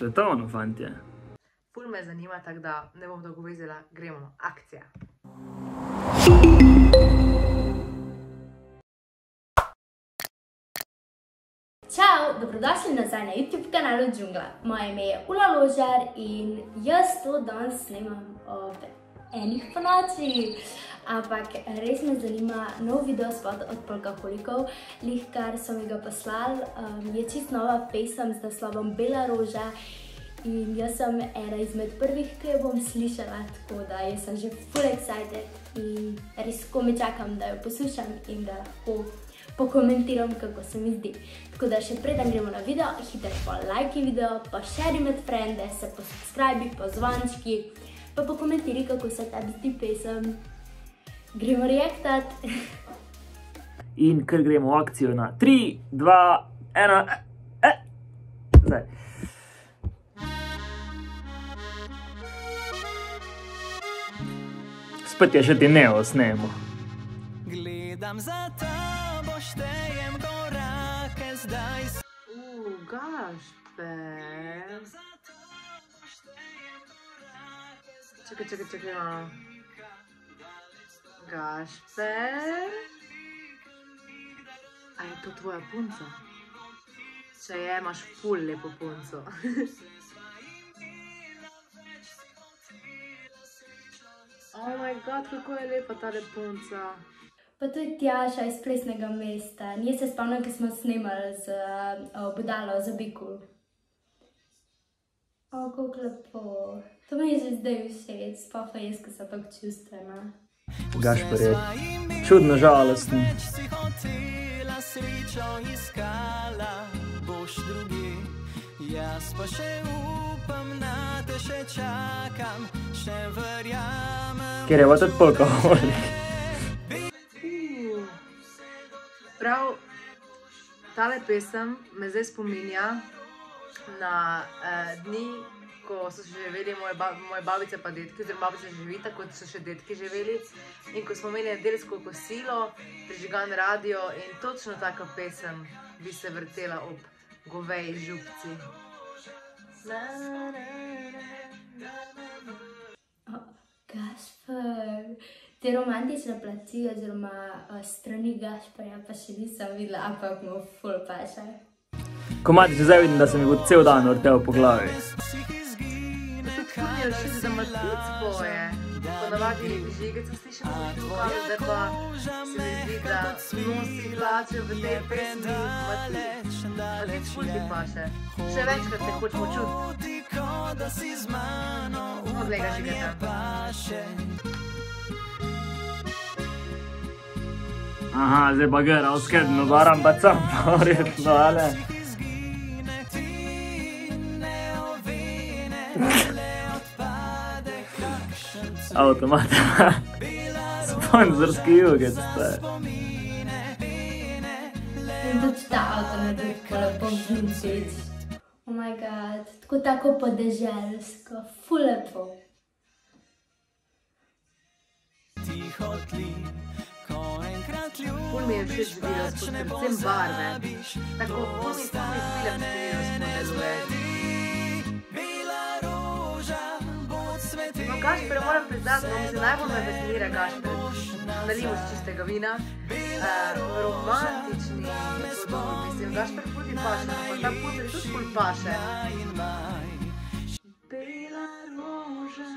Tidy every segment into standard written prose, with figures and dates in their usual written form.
Svetovno, fantje. Ful me zanima, tako da ne bom dolgo vezela, gremo, akcija. Čau, dobrodošli nazaj na YouTube kanalu Džungla. Moje ime je Ula Ložar in jaz to danes snemam ob 1 ponoči. Ampak res me zanima nov videospot od Polkaholikov, kar so mi ga poslali. Je čist nova pesem z naslovom Bela roža in jaz sem ena izmed prvih, ki jo bom slišala, tako da jaz sem že full excited in res komaj čakam, da jo poslušam in da lahko pokomentiram, kako se mi zdi. Tako da še preden gremo na video, hiter pa lajki video, pa share med frende, se pa subscribe, pa zvončki, pa pokomentiri, kako se tebi zdi pesem. Gremo reaktat. In ker gremo v akcijo na 3, 2, 1, zdaj. Spet je še ti Neo snemo. Gledam za tabo, štejem korake zdaj. Gašper. Čakaj, malo. Gašper? A je to tvoja punca? Če je, imaš ful lepo punco. Oh my god, kako je lepa tale punca. Pa to je Tjaša iz Plesnega mesta. Nje se spomnim, ko smo snemali z Budalo za Biku. O, kako lepo. To mi je že zdaj všeč, sploh pa jaz, ko sem tako čustvena. Gašper je čudno žalosten. Si hotela srečo iskala, boš drugi. Jaz pa še upam, na te še čakam, še verjamem. Ker je pa tudi Polkaholik. Prav, tale pesem me zdaj spominja na dni, ko so živeli moje babice pa detki, oziroma babice živita, kot so še detki živeli, in ko smo imeli nedeljsko kosilo, prižigan radio in točno taka pesem bi se vrtela ob goveji župci. Gašper, te romantične plati oziroma strani Gašperja pa še nisem videla, ampak mu ful paše. Komadi, če zdaj vidim, da se mi bo cel dan vrtel po glavi. Tudi všeč, da Matic poje. Ponavadi Žigica slišim zvukali, zdaj pa se mi zdi, da nosi hlače v tej pesmi Matic. Matic ful ti paše. Še večkrat se hočemo čuti. Odlega Žigata. Aha, zdaj pa gara, oskedno baram pa cam, verjetno, ale? Avtomata. Sponzorski jugec, to je. In tudi ta avto me tudi tako lepo vintage. Oh my god, tako podeželsko, ful lepo. Ful mi je všeč videospot, predvsem barve. Tako ful mi film videospot deluje. No, Gašper, moram priznati, da mi se najbolj me veselira Gašper. Nalimo z čistega vina. Romantični podobi, mislim. Gašper ful ti paše, ampak ta punca tudi ful paše. Bela roža.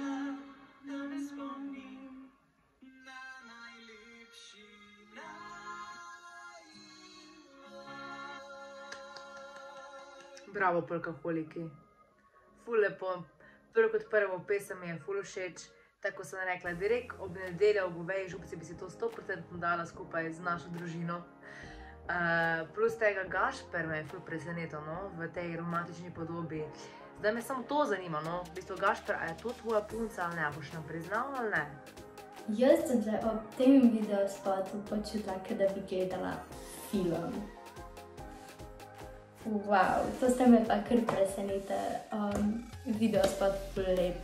Bravo, Polkaholiki. Ful lepo. Prvo kot prvo pesem mi je ful všeč. Tako sem rekla, direkt ob nedeljo v goveji župci bi si to 100% dala skupaj z našo družino. Plus tega Gašper me je ful presenetil, no, v tej romantični podobi. Zdaj me samo to zanima, no, v bistvu Gašper, a je to tvoja punca ali ne, boš nam priznal ali ne? Jaz sem že ob tem videospotu počutila, da bi gledala film. Wow, to ste me pa kar presenetili. Videospot ful lep,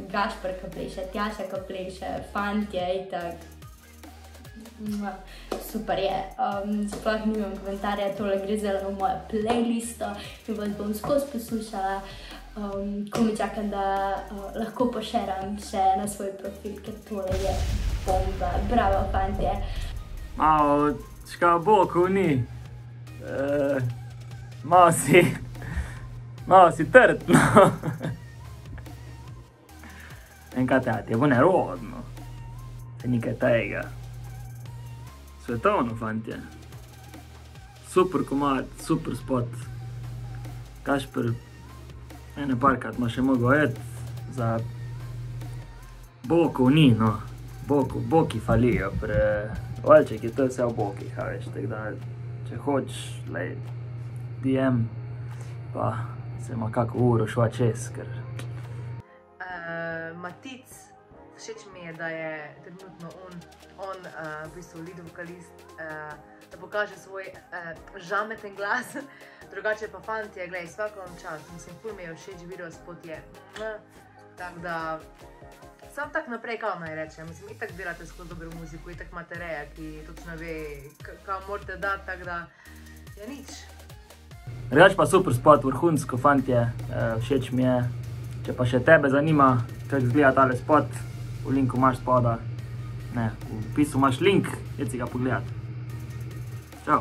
Gašper ko pleše, Tjaša ko pleše, fantje itak. Super je, sploh nimam komentarja, tole gre zelo v mojo playlisto in vas bom skozi poslušala. ko mi čakam, da lahko pošeram še na svoj profil, ker tole je bomba. Bravo, fantje. Malo, ška bokov ni. Malo si trd, no. In kaj ti je bo nerodno. Se nekaj tega. Svetovno, fantje. Super komad, super spot. Kašper, ene parkrat ma še mogel eti, za bokov ni, no. Boki falijo, valček je to vse v bokih, a veš, tako da, če hočeš, lej, DM, pa se ima kako uro šva čez, ker... Matic, všeč mi je, da je trenutno on v bistvu lead vokalist, da pokaže svoj žameten glas, drugače pa fantje, glej, svakom čas, mislim, ful mi je všeč video spot je, tako da, sam tak naprej, kao naj rečem, mislim, itak delate skozi dobro muziko, itak imate reja, ki točno ve, kao morate dati, tako da, ja nič. Drugače pa super spot, vrhunsko, fantje, všeč mi je. Če pa še tebe zanima, kako izgleda tale spot, v linku imaš spoda, ne, v opisu imaš link, jed si ga pogledati. Čau!